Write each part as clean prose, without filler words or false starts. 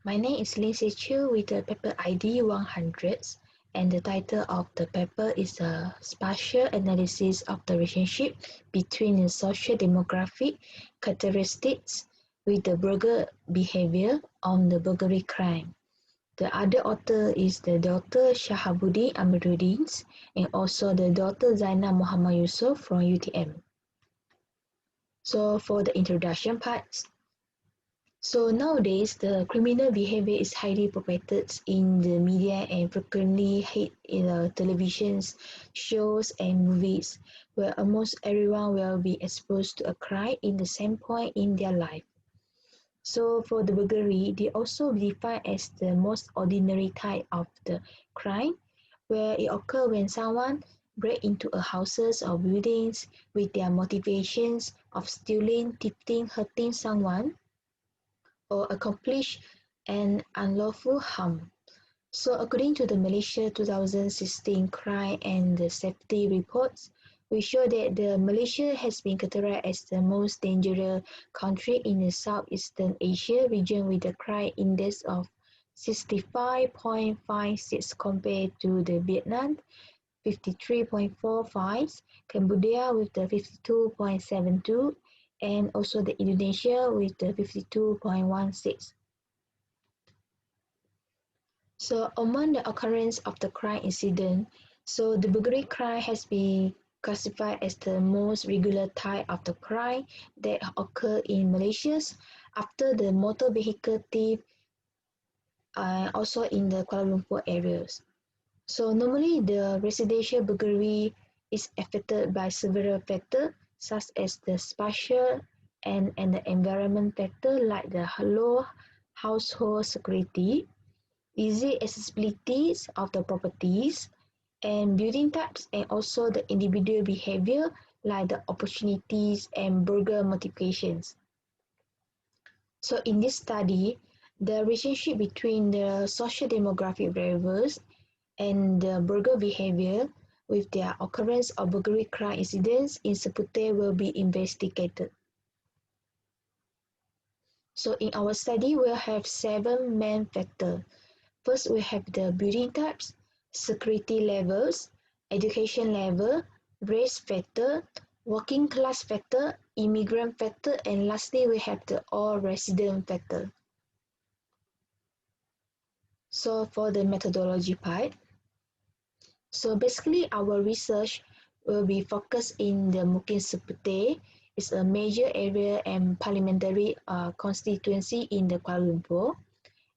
My name is Lin Se Chiu with the paper ID 100, and the title of the paper is a spatial analysis of the relationship between the social demographic characteristics with the burger behavior on the burglary crime. The other author is the Dr. Shahabuddin Amiruddin and also the Dr. Zainab Muhammad Yusuf from UTM. So for the introduction part, so nowadays the criminal behavior is highly propagated in the media and frequently hit in televisions, shows and movies, where almost everyone will be exposed to a crime in the same point in their life. So for the burglary, they also define as the most ordinary type of the crime, where it occurs when someone break into a houses or buildings with their motivations of stealing, thieving, hurting someone, or accomplish an unlawful harm. So according to the Malaysia 2016 Crime and Safety Reports, we show that the Malaysia has been categorized as the most dangerous country in the Southeastern Asia region with a crime index of 65.56 compared to the Vietnam 53.45, Cambodia with the 52.72, and also the Indonesia with the 52.16. So among the occurrence of the crime incident, so the burglary crime has been classified as the most regular type of the crime that occur in Malaysia after the motor vehicle thief also in the Kuala Lumpur areas. So normally the residential burglary is affected by several factors such as the spatial and the environment factor like the low household security, easy accessibility of the properties, and building types, and also the individual behavior like the opportunities and burger multiplications. So in this study, the relationship between the social demographic variables and the burger behavior with their occurrence of burglary crime incidents in Seputeh will be investigated. So in our study, we'll have 7 main factors. First, we have the building types, security levels, education level, race factor, working class factor, immigrant factor, and lastly, we have the all resident factor. So for the methodology part, so basically our research will be focused in the Mukim Seputeh. It's a major area and parliamentary constituency in the Kuala Lumpur,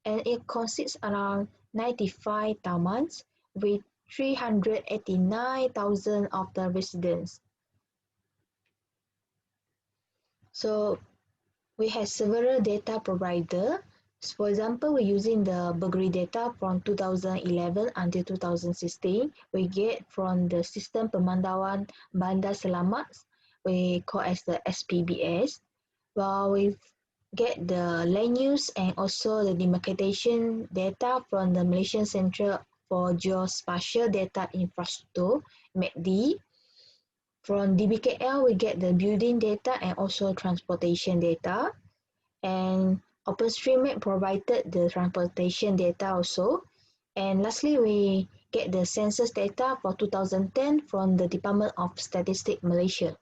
and it consists around 95 tamans with 389,000 of the residents. So we have several data providers. For example, we're using the burglary data from 2011 until 2016. We get from the Sistem Pemantauan Bandar Selamat, we call as the SPBS, while we get the land use and also the demarcation data from the Malaysian Centre for Geospatial Data Infrastructure, MACD. From DBKL, we get the building data and also transportation data. And OpenStreetMap provided the transportation data also. And lastly, we get the census data for 2010 from the Department of Statistics Malaysia.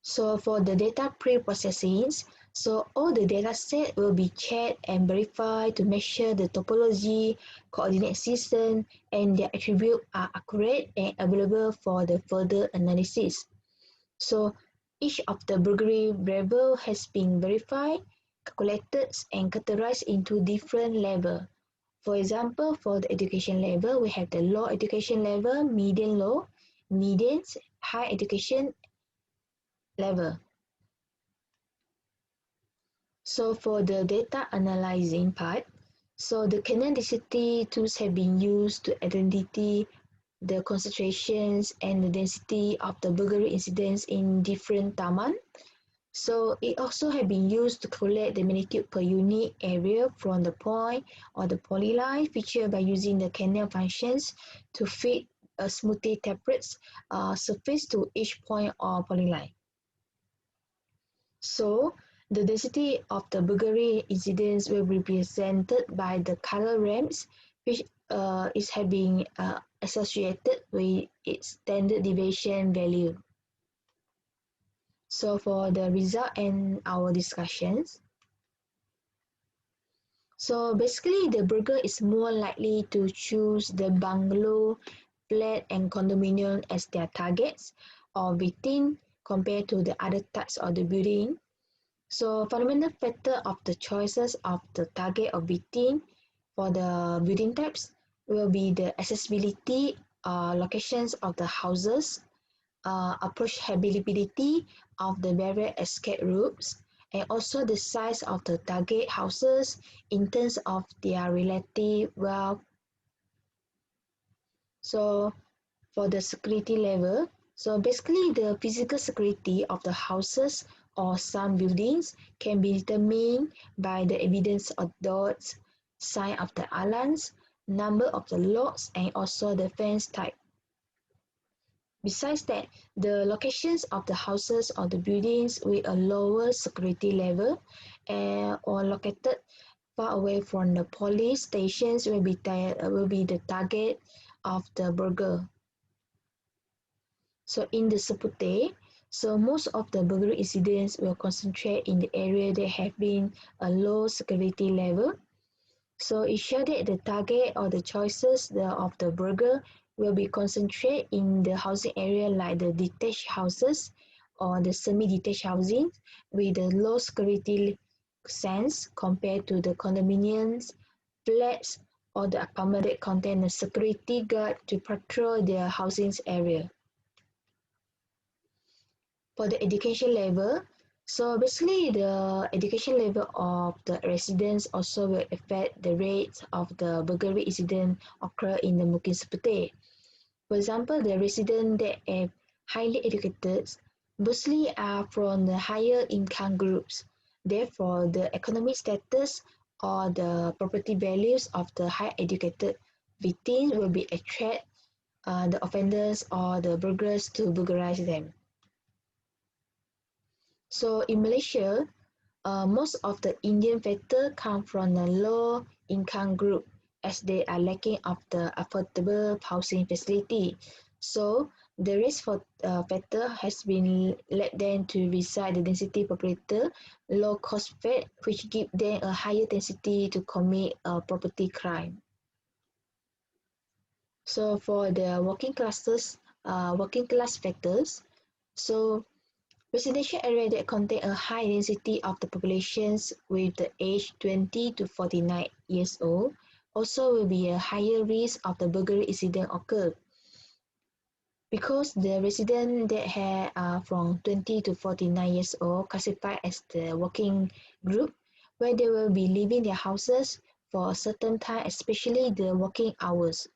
So for the data pre-processing, so all the data set will be checked and verified to make sure the topology, coordinate system, and their attributes are accurate and available for the further analysis. So each of the burglary variable has been verified, calculated, and categorized into different levels. For example, for the education level, we have the low education level, median low, median, high education level. So for the data analyzing part, so the Canadian density tools have been used to identify the concentrations and the density of the burglary incidents in different taman. So it also has been used to calculate the magnitude per unit area from the point or the polyline feature by using the Canadian functions to fit a smoothly tapered surface to each point or polyline. So The density of the burglary incidents will be represented by the color ramps, which is having associated with its standard deviation value. So for the result and our discussions, so basically the burglar is more likely to choose the bungalow, flat and condominium as their targets or victim compared to the other types of the building. So fundamental factor of the choices of the target or victim for the building types will be the accessibility, locations of the houses, approachability of the various escape routes, and also the size of the target houses in terms of their relative wealth. So for the security level, so basically the physical security of the houses or some buildings can be determined by the evidence of doors, sign of the alarms, number of the locks, and also the fence type. Besides that, the locations of the houses or the buildings with a lower security level or located far away from the police stations will be the target of the burglar. So in the Seputeh, so most of the burglary incidents will concentrate in the area that have been a low security level. So it shows that the target or the choices of the burglar will be concentrated in the housing area like the detached houses or the semi-detached housing with the low security sense compared to the condominiums, flats, or the apartment that contain a security guard to patrol their housing area. For the education level, so basically the education level of the residents also will affect the rates of the burglary incident occur in the Mukim Seputeh. For example, the residents that are highly educated mostly are from the higher income groups. Therefore, the economic status or the property values of the high educated victims will be attract the offenders or the burglars to burglarize them. So in Malaysia, most of the Indian factor come from the low income group as they are lacking of the affordable housing facility. So the risk for factor has been led them to reside the density populated low cost flat which give them a higher density to commit a property crime. So for the working class factors, so residential area that contain a high density of the populations with the age 20 to 49 years old also will be a higher risk of the burglary incident occur because the residents that are from 20 to 49 years old classified as the working group where they will be leaving their houses for a certain time, especially the working hours.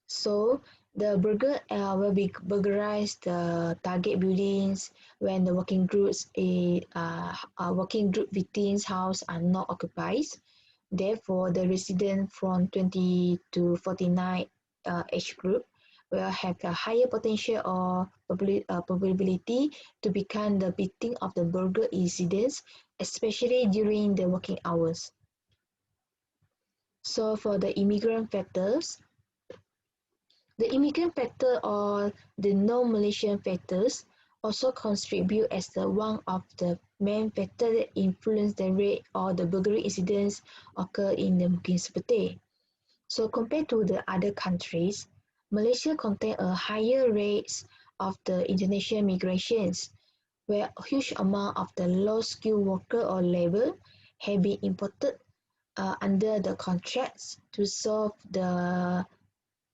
So the burglar will be burglarize the target buildings when the working group victims' house are not occupied. Therefore, the resident from 20 to 49 age group will have a higher potential or probability to become the victim of the burglar incidents, especially during the working hours. So for the immigrant factors, the immigrant factor or the non-Malaysian factors also contribute as one of the main factors that influence the rate or the burglary incidents occur in the Mukim Seputeh. So compared to the other countries, Malaysia contains a higher rates of the international migrations, where a huge amount of the low-skilled worker or labor have been imported under the contracts to solve the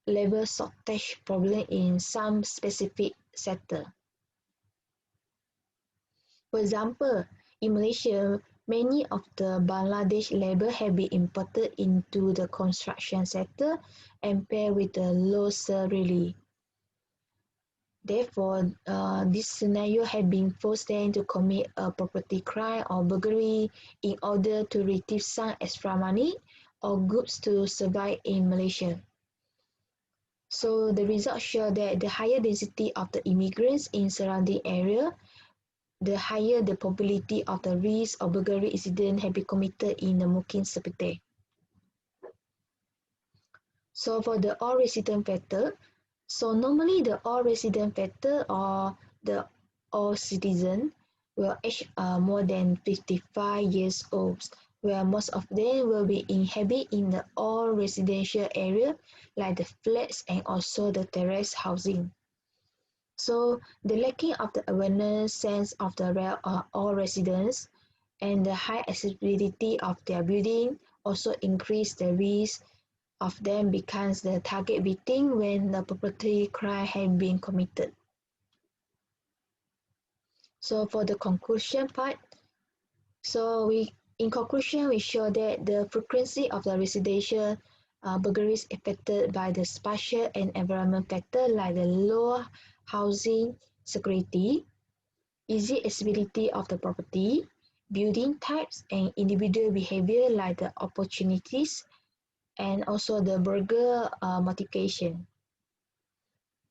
labor shortage problem in some specific sector. For example, in Malaysia, many of the Bangladesh labor have been imported into the construction sector and paired with a low salary. Therefore, this scenario has been forced them to commit a property crime or burglary in order to retrieve some extra money or goods to survive in Malaysia. So the results show that the higher density of the immigrants in surrounding area the higher the probability of the risk of burglary incident have been committed in the Mungkin Seperti. So for the all resident factor, so normally the all resident factor or the all citizen will age more than 55 years old, where most of them will be inhabit in the all residential area like the flats and also the terrace housing. So the lacking of the awareness sense of the all residents and the high accessibility of their building also increase the risk of them becomes the target victim when the property crime has been committed. So for the conclusion part, in conclusion, we show that the frequency of the residential burglaries affected by the spatial and environment factor like the low housing security, easy accessibility of the property, building types, and individual behavior like the opportunities and also the burger multiplication.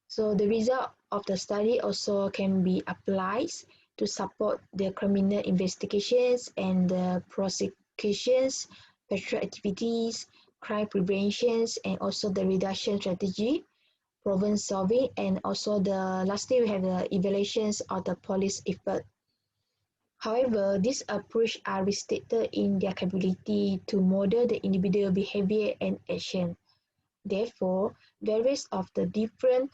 So the result of the study also can be applied to support the criminal investigations and the prosecutions, patrol activities, crime preventions, and also the reduction strategy, problem solving, and also the lastly we have the evaluations of the police effort. However, these approaches are restricted in their capability to model the individual behavior and action. Therefore, various of the different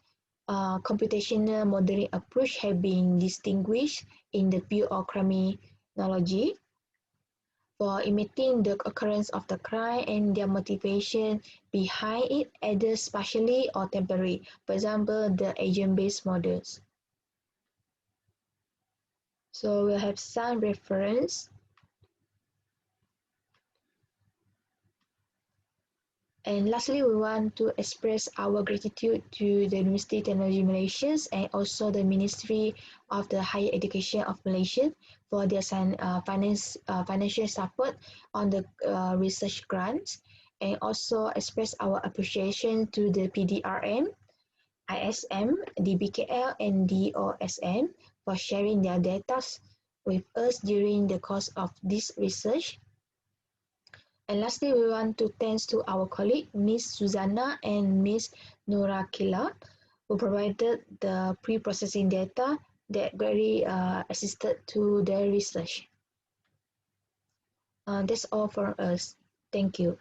computational modeling approach have been distinguished in the field of criminology for imitating the occurrence of the crime and their motivation behind it, either spatially or temporary. For example, the agent-based models. So we'll have some reference. And lastly, we want to express our gratitude to the University Technology Malaysia and also the Ministry of the Higher Education of Malaysia for their financial support on the research grants, and also express our appreciation to the PDRM, ISM, DBKL, and DOSM for sharing their data with us during the course of this research. And lastly, we want to thanks to our colleague, Ms. Susanna and Ms. Nora Kila, who provided the pre-processing data that greatly assisted to the research. That's all for us. Thank you.